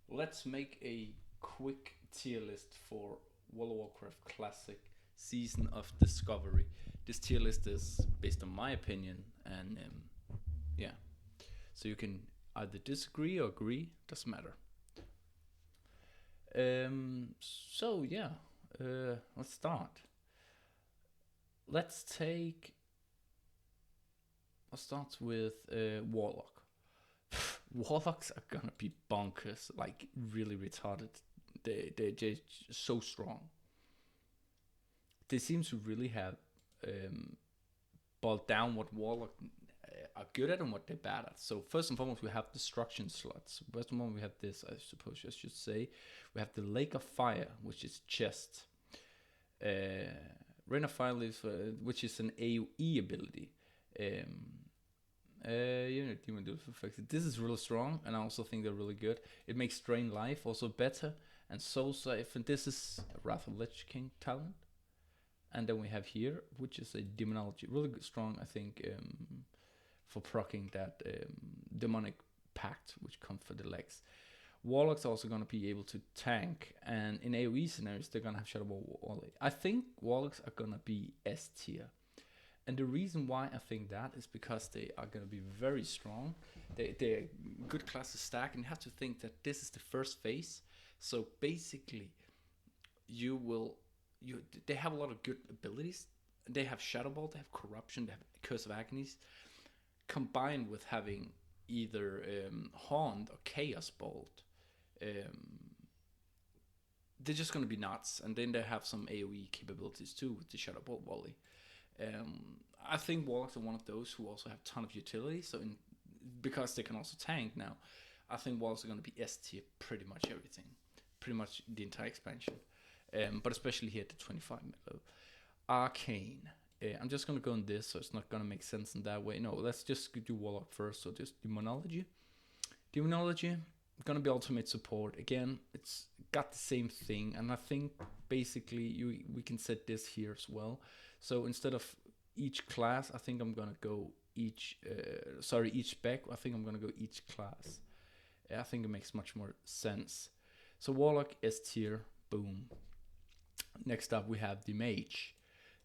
Let's make a quick tier list for World of Warcraft Classic Season of Discovery. This tier list is based on my opinion, and yeah, so you can either disagree or agree, doesn't matter. So yeah, let's start. Let's take. Let's start with Warlock. Warlocks are gonna be bonkers, like really retarded. They're just so strong. They seem to really have um, boiled down what Warlock are good at and what they're bad at. So first and foremost, we have destruction slots. First of all, we have this. I suppose I should say, we have the Lake of Fire, which is chest. Uh, Rain of Fire leaves, which is an AOE ability. Um, Demon Duel effects. This is really strong, and I also think they're really good. It makes Drain Life also better, and Soul Safe. And this is Wrath of Lich King talent. And then we have here, which is a Demonology, really good, strong, I think, for proccing that demonic pact, which comes for the legs. Warlock's also going to be able to tank, and in AoE scenarios, they're going to have Shadow Ball Volley. I think Warlocks are going to be S tier. And the reason why I think that is because they are going to be very strong. They're good class to stack, and you have to think that this is the first phase. So basically, you will you they have a lot of good abilities. They have Shadow Ball, they have Corruption, they have Curse of Agonies, combined with having either Haunt or Chaos Bolt. Um, they're just going to be nuts, and then they have some AOE capabilities too with the Shadow Ball Volley. I think Warlocks are one of those who also have a ton of utility. So because they can also tank now, I think Warlocks are going to be S tier pretty much everything, pretty much the entire expansion, but especially here at the 25 level. Arcane. I'm just gonna go on this, so it's not gonna make sense in that way. No, let's just do Warlock first. So just Demonology. Demonology gonna be ultimate support again. It's got the same thing, and I think basically we can set this here as well. So instead of each class, I think I'm gonna go each spec. I think I'm gonna go each class. I think it makes much more sense. So Warlock S tier, boom. Next up we have the Mage.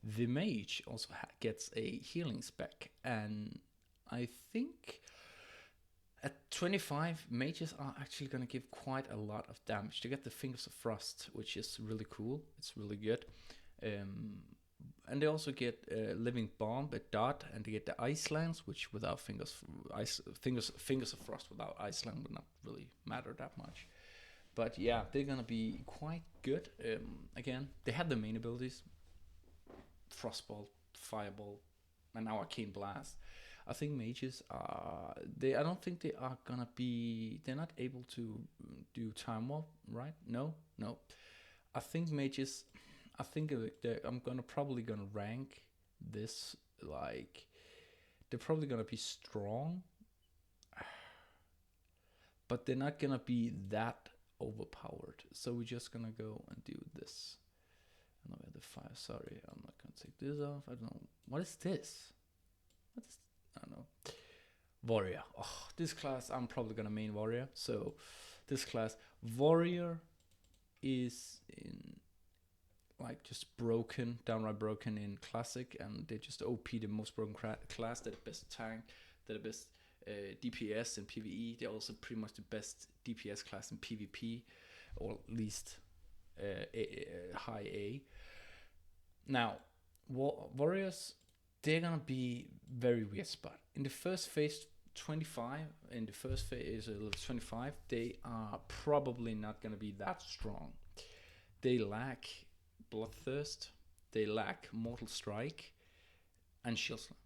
The Mage also gets a healing spec, and I think at 25, mages are actually going to give quite a lot of damage. They get the Fingers of Frost, which is really cool. It's really good. Um, and they also get Living Bomb at dot, and they get the Ice Lance, which without fingers of Frost without Ice Lance would not really matter that much. But yeah, they're gonna be quite good. Again, they have the main abilities: Frostball, Fireball, and now Arcane Blast. I think mages are they. I don't think they are gonna be. They're not able to do time warp, right? No, no. I think mages. I think I'm gonna probably gonna rank this like they're probably gonna be strong, but they're not gonna be that overpowered. So we're just gonna go and do this. I don't know the fire. Sorry, I'm not gonna take this off. I don't know what is this. What is I don't know. Warrior. Oh, this class I'm probably gonna main warrior. So this class warrior is in like just broken, downright broken in classic, and they just OP the most broken class. They're the best tank. They're the best DPS in PVE. They're also pretty much the best DPS class in PvP, or at least high A. Now, warriors, they're gonna be very weird spot in the first phase. 25 in the first phase, 25, they are probably not gonna be that strong. They lack Bloodthirst, they lack Mortal Strike, and Shield Slam.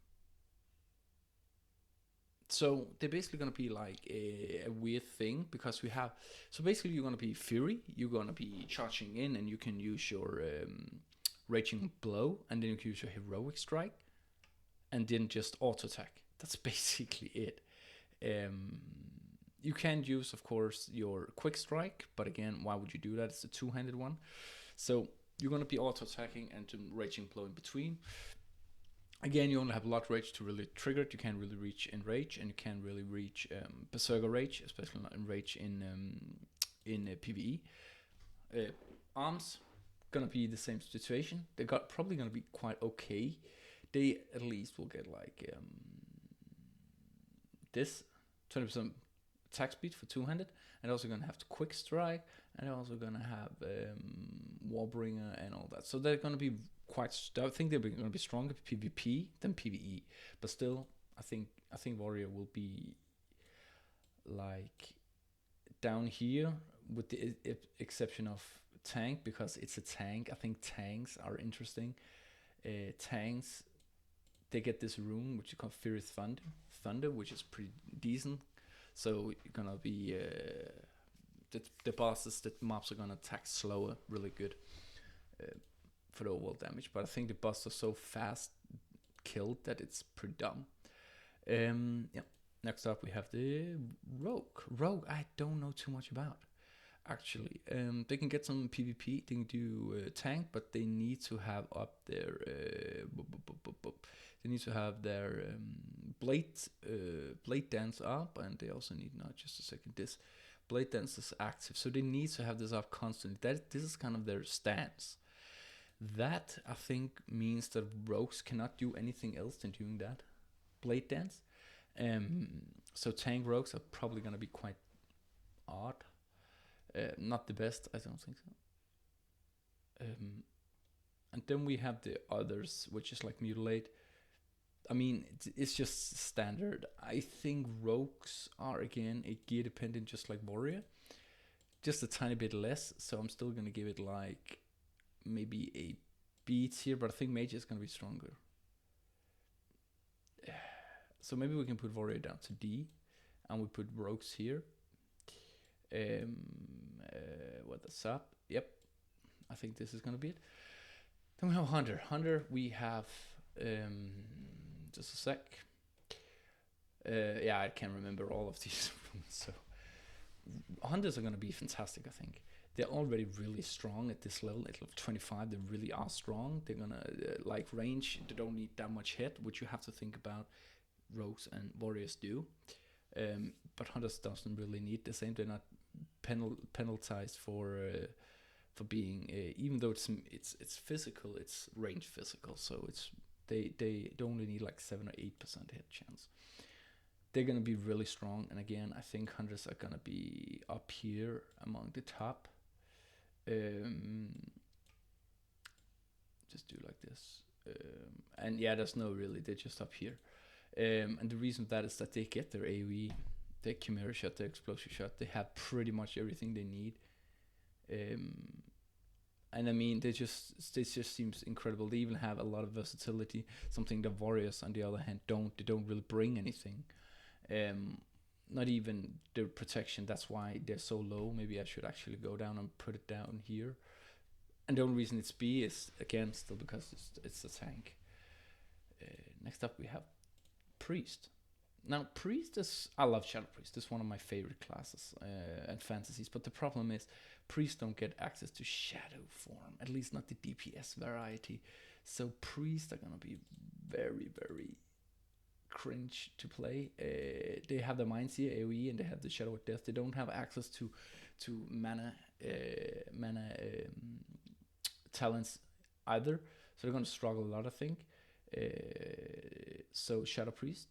So they're basically gonna be like a weird thing because we have. So basically, you're gonna be Fury. You're gonna be charging in, and you can use your Raging Blow, and then you can use your Heroic Strike, and then just auto attack. That's basically it. Um, you can use, of course, your Quick Strike, but again, why would you do that? It's a two-handed one. So you're gonna be auto attacking and to Raging Blow in between. Again, you only have Lot Rage to really trigger it. You can't really reach Enrage, and you can't really reach Berserker Rage, especially not Enrage in in PvE. Arms gonna be the same situation. They got probably gonna be quite okay. They at least will get like this 20% attack speed for 200, and also gonna have the quick strike, and they're also gonna have Warbringer and all that. So they're gonna be quite. I think they're gonna be stronger PvP than PvE, but still, I think Warrior will be like down here with the exception of tank, because it's a tank. I think tanks are interesting. Tanks, they get this rune which you call Furious Thunder, which is pretty decent. So you're gonna be the bosses, the mobs are gonna attack slower, really good for the overall damage. But I think the boss are so fast killed that it's pretty dumb. Yeah. Next up we have the Rogue. Rogue, I don't know too much about. Actually, they can get some PvP. They can do tank, but they need to have up their they need to have their blade dance up, and they also need, not just a second, this blade dance is active, so they need to have this up constantly. This is kind of their stance. That I think means that rogues cannot do anything else than doing that blade dance. So tank rogues are probably gonna be quite odd. Not the best, I don't think so. And then we have the others, which is like mutilate. I mean, it's just standard. I think rogues are again a gear dependent, just like warrior, just a tiny bit less. So I'm still gonna give it like maybe a B tier, but I think mage is gonna be stronger. So maybe we can put warrior down to D, and we put rogues here. What's up? Yep, I think this is gonna be it. Then we have hunter. Hunter, we have just a sec. Yeah, I can't remember all of these runes. So hunters are gonna be fantastic. I think they're already really strong at this level. At level 25, they really are strong. They're gonna like range. They don't need that much hit, which you have to think about. Rogues and warriors do. But hunters doesn't really need the same. They're not penalized for being even though it's physical, it's range physical, so it's they only need like 7 or 8% hit chance. They're gonna be really strong, and again, I think hunters are gonna be up here among the top. Just do like this, and yeah, there's no really, they're just up here. And the reason for that is that they get their AoE, their Chimera shot, their explosive shot. They have pretty much everything they need. And I mean, this just seems incredible. They even have a lot of versatility, something the warriors on the other hand don't. They don't really bring anything. Not even their protection. That's why they're so low. Maybe I should actually go down and put it down here. And the only reason it's B is again still because it's a tank. Next up we have Priest. Now, Priest is, I love Shadow Priest. It's one of my favorite classes and fantasies. But the problem is, Priests don't get access to Shadow form, at least not the DPS variety. So Priests are gonna be very, very cringe to play. They have the Mindseer AoE and they have the Shadow of Death. They don't have access to mana talents either. So they're gonna struggle a lot, I think. So Shadow Priest,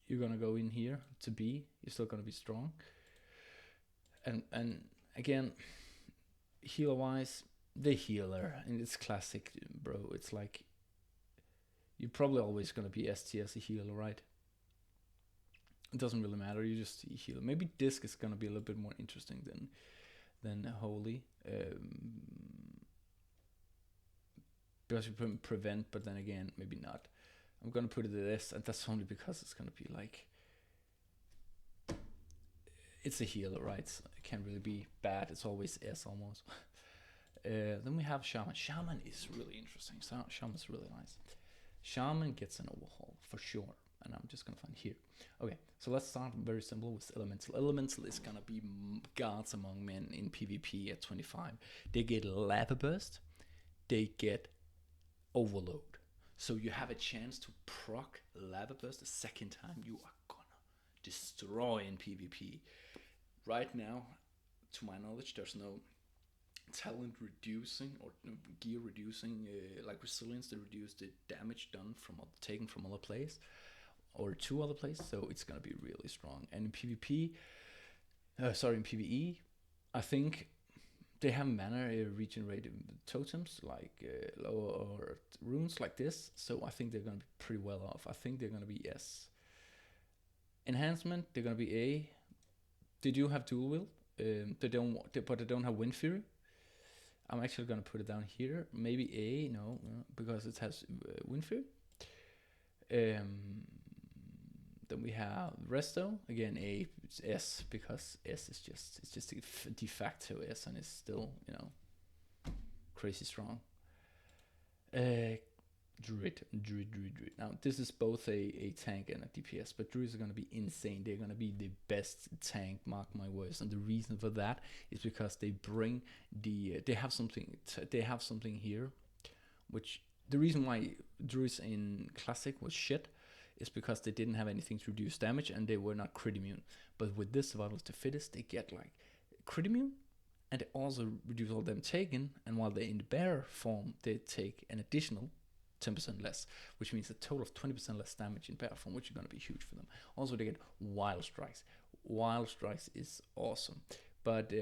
you're gonna go in here to B. You're still gonna be strong. And again, healer wise, the healer, and it's classic, bro. It's like you're probably always gonna be ST as a healer, right? It doesn't really matter. You just heal. Maybe Disc is gonna be a little bit more interesting than Holy. Because you can prevent, but then again, maybe not. I'm gonna put it at S, and that's only because it's gonna be like, it's a healer, right? So it can't really be bad. It's always S almost. Then we have Shaman. Shaman is really interesting. Shaman's really nice. Shaman gets an overhaul for sure, and I'm just gonna find here. Okay, so let's start very simple with Elemental. Elemental is gonna be gods among men in PvP at 25. They get Lava Burst. They get Overload. So you have a chance to proc Lava Burst the second time. You are gonna destroy in PvP. Right now, to my knowledge, there's no talent reducing or gear reducing like resilience to reduce the damage done from taken from other players or to other players. So it's gonna be really strong. And in PvP, in PvE, I think they have mana regenerated totems like lower or runes like this. So I think they're gonna be pretty well off. I think they're gonna be S. Enhancement, they're gonna be A. They do have dual wield. But they don't have Wind Fury. I'm actually gonna put it down here. Maybe A, no, because it has Wind Fury. Then we have Resto again. A, it's S because S is just a de facto S, and it's still crazy strong. Druid. Now this is both a tank and a DPS, but Druids are gonna be insane. They're gonna be the best tank, mark my words. And the reason for that is because they bring they have something here, which the reason why Druids in Classic was shit is because they didn't have anything to reduce damage and they were not crit immune. But with this Survival of the Fittest, they get like crit immune, and they also reduce all them taken. And while they're in the bear form, they take an additional 10% less, which means a total of 20% less damage in bear form, which is going to be huge for them. Also, they get Wild Strikes. Wild Strikes is awesome, but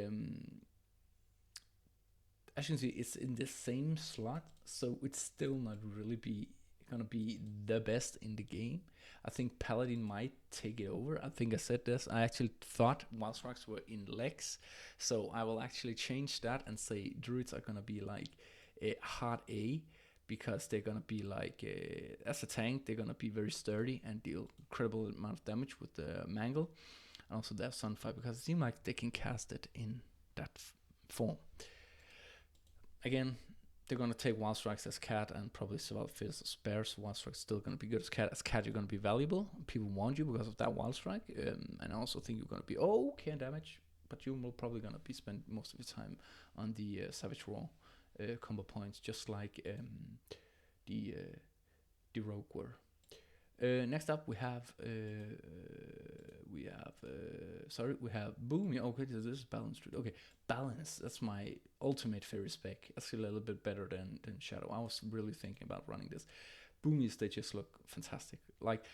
as you can see, it's in the same slot, so it's still not really gonna be the best in the game. I think Paladin might take it over. I think I said this. I actually thought Wild Strikes were in Lex, so I will actually change that and say Druids are gonna be like a hard A, because they're gonna be like as a tank, they're gonna be very sturdy and deal incredible amount of damage with the Mangle, and also they have Sunfire because it seems like they can cast it in that form. Again, they're gonna take Wild Strikes as Cat and probably Survival Fittest as Bear. So Wild Strike's still gonna be good as Cat. As Cat, you're gonna be valuable. People want you because of that Wild Strike, and I also think you're gonna be okay in damage, but you will probably gonna be spend most of your time on the Savage Roar combo points, just like the Rogue were. Next up, we have Boom. Yeah, okay, this is Balance. Okay, Balance. That's my ultimate favorite spec. That's a little bit better than Shadow. I was really thinking about running this. Boomies, they just look fantastic. Like,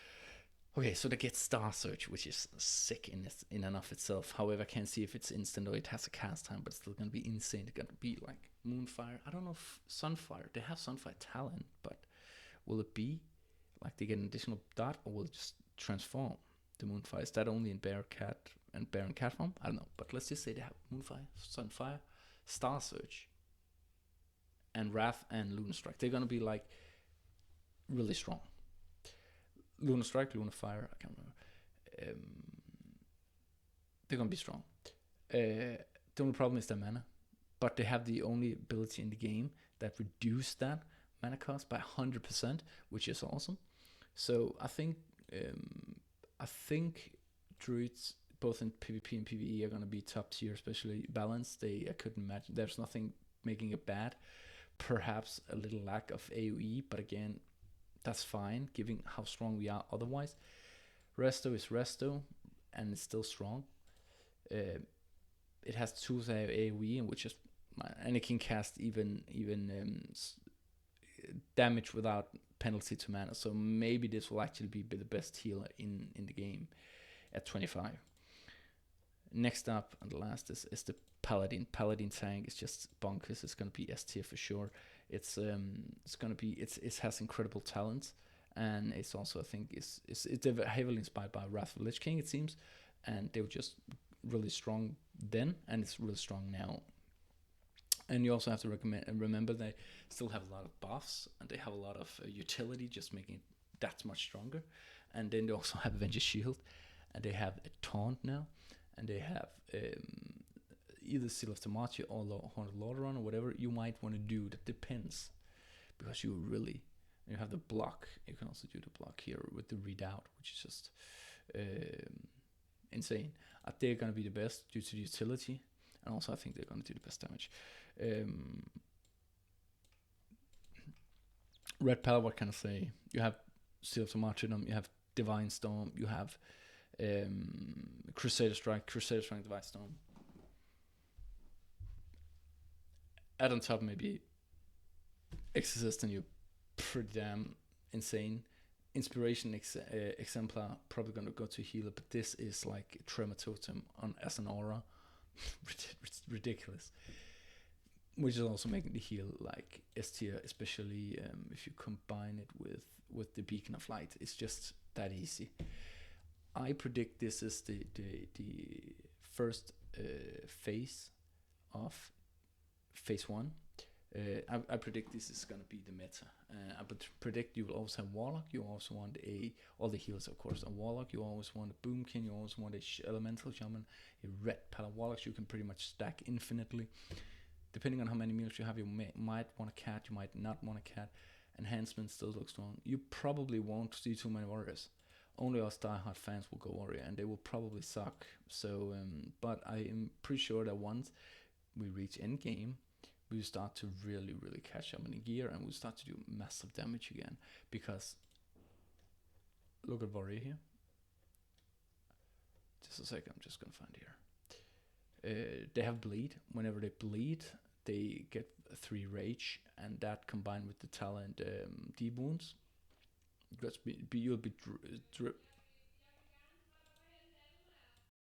okay, so they get Star Search, which is sick in and of itself. However, I can't see if it's instant or it has a cast time, but it's still gonna be insane. It's gonna be like Moonfire. I don't know if Sunfire. They have Sunfire talent, but will it be like they get an additional dot, or will it just transform the Moonfire? Is that only in Bear and Cat form? I don't know. But let's just say they have Moonfire, Sunfire, Star Search, and Wrath and Lunar Strike. They're gonna be like really strong. Lunar Strike, Lunar Fire, I can't remember. They're gonna be strong. The only problem is their mana, but they have the only ability in the game that reduce that mana cost by 100%, which is awesome. So I think Druids both in PvP and PvE are gonna be top tier, especially Balance. I couldn't imagine. There's nothing making it bad. Perhaps a little lack of AoE, but again, that's fine, given how strong we are otherwise. Resto is Resto, and it's still strong. It has tools that have AoE, and it can cast even damage without penalty to mana. So maybe this will actually be the best healer in the game at 25. Next up, and the last is the Paladin. Paladin tank is just bonkers. It's gonna be S tier for sure. It has incredible talent, and it's also, I think, it's heavily inspired by Wrath of the Lich King, it seems, and they were just really strong then, and it's really strong now. And you also have to remember they still have a lot of buffs, and they have a lot of utility, just making it that much stronger. And then they also have Avengers Shield, and they have a Taunt now, and they have either Seal of Tamachi or Haunted Lordaeron or whatever you might want to do. That depends, because you have the block. You can also do the block here with the Redoubt, which is just insane. I think they're going to be the best due to the utility, and also I think they're going to do the best damage. Red Pal, what can I say? You have Seal of Tamachi, you have Divine Storm, you have Crusader Strike, Divine Storm. Add on top maybe Exorcist, and you're pretty damn insane. Inspiration exemplar, probably gonna go to healer, but this is like Tremor Totem on as an aura. Ridiculous. Which is also making the heal like S tier, especially if you combine it with the Beacon of Light. It's just that easy. I predict this is the first phase of phase one. I predict this is gonna be the meta. I predict you will always have Warlock. You also want all the heals, of course. A Warlock. You always want a Boomkin. You always want a Elemental Shaman. A red pile of Warlocks you can pretty much stack infinitely. Depending on how many meals you have, you might want a cat. You might not want a cat. Enhancement still looks strong. You probably won't see too many warriors. Only us diehard fans will go warrior, and they will probably suck. So, but I am pretty sure that once we reach end game, we start to really, really catch up in gear, and we'll start to do massive damage again. Because look at warrior here. Just a second, I'm just gonna find here. They have bleed. Whenever they bleed, they get 3 rage, and that combined with the talent deep wounds, you'll be